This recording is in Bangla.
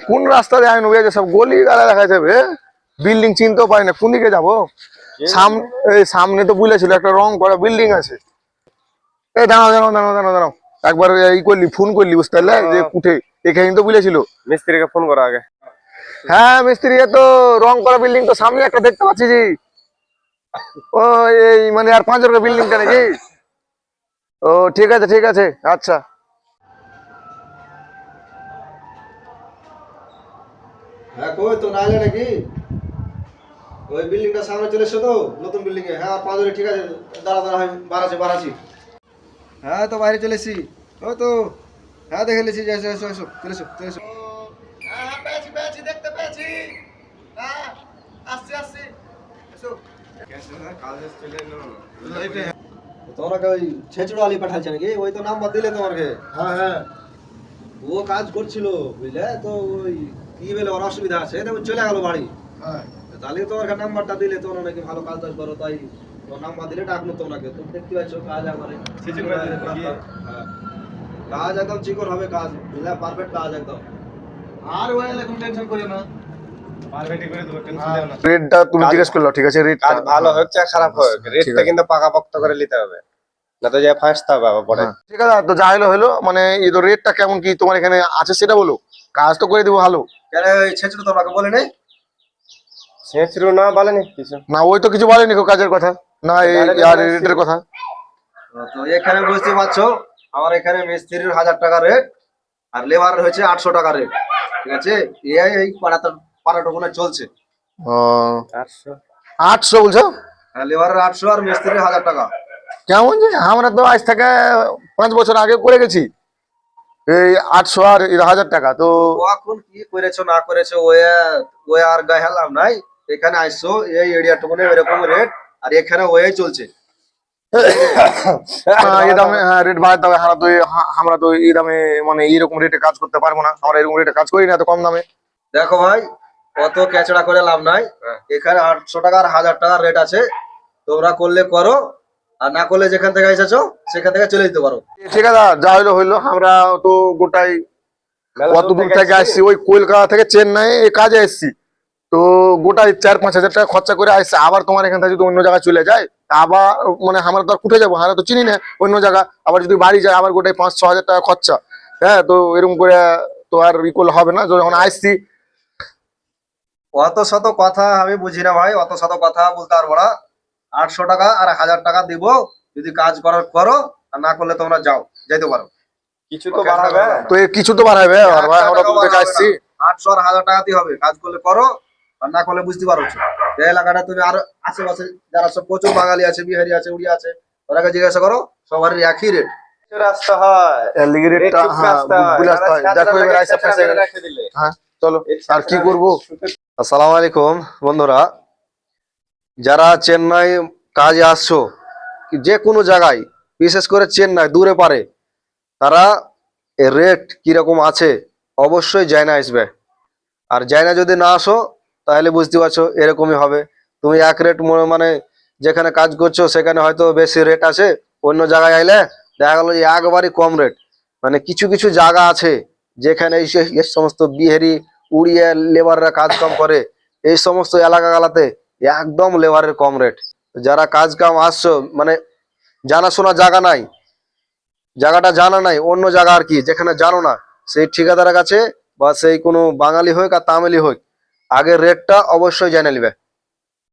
কোন রাস্তা দিয়ে আইন হয়ে সব গলি গালা দেখা যাবে, বিল্ডিং চিনতেও পারি না কোন দিকে যাবো। সামনে তো বলেছিল একটা রং করা বিল্ডিং আছে। এই দাঁড়াও দাঁড়াও দাঁড়াও দাঁড়াও দাঁড়াও, একবার ই করলি ফোন করলি বুঝতে পারলে যে উঠে এখানে তো বলেছিল মিস্ত্রিকে ফোন করা আগে। হ্যাঁ মিস্ত্রি তো রং করা বিল্ডিং তো সামনে একটা দেখতে পাচ্ছি জি। ও এই মানে আর 5 টাকা বিল্ডিংটা নাকি? ও ঠিক আছে ঠিক আছে আচ্ছা। হ্যাঁ কই তো নাইলে নাকি ওই বিল্ডিংটা সামনে চলে এসো তো, নতুন বিল্ডিং এ। হ্যাঁ 5 ঠিক আছে, দাঁড়া দাঁড়া আমি বাড়াচ্ছি। হ্যাঁ তো বাইরে চলে এসছি। ও তো হ্যাঁ দেখে নিয়েছি, এসো এসো এসো চলে এসো চলে এসো। হ্যাঁ পেয়েছি পেয়েছি, দেখতে পেয়েছি। হ্যাঁ আসছি আসছি, এসো। তোমরা ওই ছেচড়ো আলি পাঠাচ্ছে নাকি? ওই তো নাম্বার দিলে তোমাকে। হ্যাঁ হ্যাঁ ও কাজ করছিল বুঝলে তো, ওই কি বলে ওর অসুবিধা আছে, তবে চলে গেল বাড়ি। হ্যাঁ তাহলে তোমার নাম্বারটা দিলে, তোমরা নাকি ভালো কাজ টাজ করো, তাই তোমার নাম্বার দিলে ডাকলো তোমাকে। তুমি দেখতে পাচ্ছ কাজ একবারে হ্যাঁ কাজ একদম চিকন হবে, কাজ বুঝলে পারফেক্ট কাজ একদম। আর ওই এখন টেনশন করে না, রেটটা তুমি জিজ্ঞেস করলো ঠিক আছে, রেটটা কাজ ভালো হচ্ছে খারাপ হোক, রেটটা কিন্তু পাকাপোক্ত করে নিতে হবে, না তো যে ফাঁসতে হবে আবার পরে। ঠিক আছে তো যা হলো হলো, মানে এই তো রেটটা কেমন কি তোমার এখানে আছে সেটা বলো, কাজ তো করে দিব ভালো। কেন ওই ছেচড়ো তোমাকে বলে নেই? ছেঁচড়ু না বলেনি কিছু, না ওই তো কিছু বলেনি কো কাজের কথা, না এই আর রেটের কথা। তো এখানে বুঝতে পারছো, আমার এখানে মিস্ত্রির 1000 টাকা রেট, আর লেবার হয়েছে 800 টাকা রেট। ঠিক আছে, এই পাড়াটা চলছে। ও 800 800 বলছো? হ্যাঁ লেবারের 800 আর মিস্ত্রির 1000 টাকা। কেমন যে, আমরা তো আজ থেকে 5 বছর আগে করে গেছি এই 800 আর 1000 টাকা। তো ও এখন কি করেছো না করেছো ওই আর গায়ে হেলাম নাই। এখানে আইসো এই এরিয়াটুকু এরকম রেট, আর এখানে ওই চলছে। এই দামে রেট বাড়াতে হবে, আমরা তো এই দামে মানে এইরকম রেটে কাজ করতে পারবো না, আমরা এরকম রেটে কাজ করি না এত কম দামে। দেখো ভাই অত ক্যাচড়া করে লাভ নাই, এখানে 800 টাকা আর 1000 টাকার রেট আছে। তোমরা করলে করো, আর না করলে যেখান থেকে এসেছো সেখান থেকে চলে যেতে পারো। ঠিক আছে যা হইলো হইলো, আমরা তো গোটাই কত দূর থেকে আসছি, ওই কলকাতা থেকে চেন্নাই এই কাজে এসছি। তো গোটাই 4-5 হাজার টাকা খরচা করে আসছে, আবার তোমার এখান থেকে যদি অন্য জায়গায় চলে যায় আবার মানে আমরা তো আর উঠে যাবো, আমরা তো চিনি না অন্য জায়গা, আবার যদি বাড়ি যায় আবার গোটাই 5-6 হাজার টাকা খরচা। হ্যাঁ তো এরকম করে তো আর ইকুয়াল হবে না যখন আসছি। অত শত কথা আমি বুঝি না ভাই, অত শত কথা বলতে পারবো না। 800 টাকা আর 1000 টাকা দিব, যদি কাজ করার করো, আর না করলে তোমরা যাও, যেতে পারো। কিছু তো বাড়াবে, তো কিছু তো বাড়াবে, আমরা দূর থেকে আসছি। 800 আর 1000 টাকা দিয়ে হবে, কাজ করলে করো, আর না করলে বুঝতে পারছো। এই এলাকাটা তুমি আর আশেপাশে যারা সব প্রচুর বাঙালি আছে, বিহারি আছে, উড়িয়া আছে, ওরাকে জিজ্ঞাসা করো, সবারই একই রেট। রাস্তা হয় এর লিগে রেটটা দেখো এবার আইসা ফেসে হ্যাঁ চলো আর কি করবো। আসসালামু আলাইকুম বন্ধুরা, যারা চেন্নাই কাজে আসছো, যে কোনো জায়গায়, বিশেষ করে চেন্নাই দূরে পারে, তারা রেট কিরকম আছে অবশ্যই জানা আসবে। আর জানা যদি না আসো তাহলে বুঝতে পারছো এরকমই হবে। তুমি এক রেট মানে যেখানে কাজ করছো সেখানে হয়তো বেশি রেট আছে, অন্য জায়গায় আইলে দেখা গেল যে একবারই কম রেট। মানে কিছু কিছু জায়গা আছে যেখানে এই সমস্ত বিহারি উড়িয়া লেবাররা কাজ কাম করে, এই সমস্ত এলাকাগুলাতে একদম লেবারের কম রেট। যারা কাজ কাম আসছো, মানে জানাশোনা জায়গা নাই, জায়গাটা জানা নাই, অন্য জায়গা আর কি যেখানে জানো না, সেই ঠিকাদারের কাছে বা সেই কোনো বাঙালি হোক আর তামিলি হোক, আগে রেটটা অবশ্যই জেনে নিবে।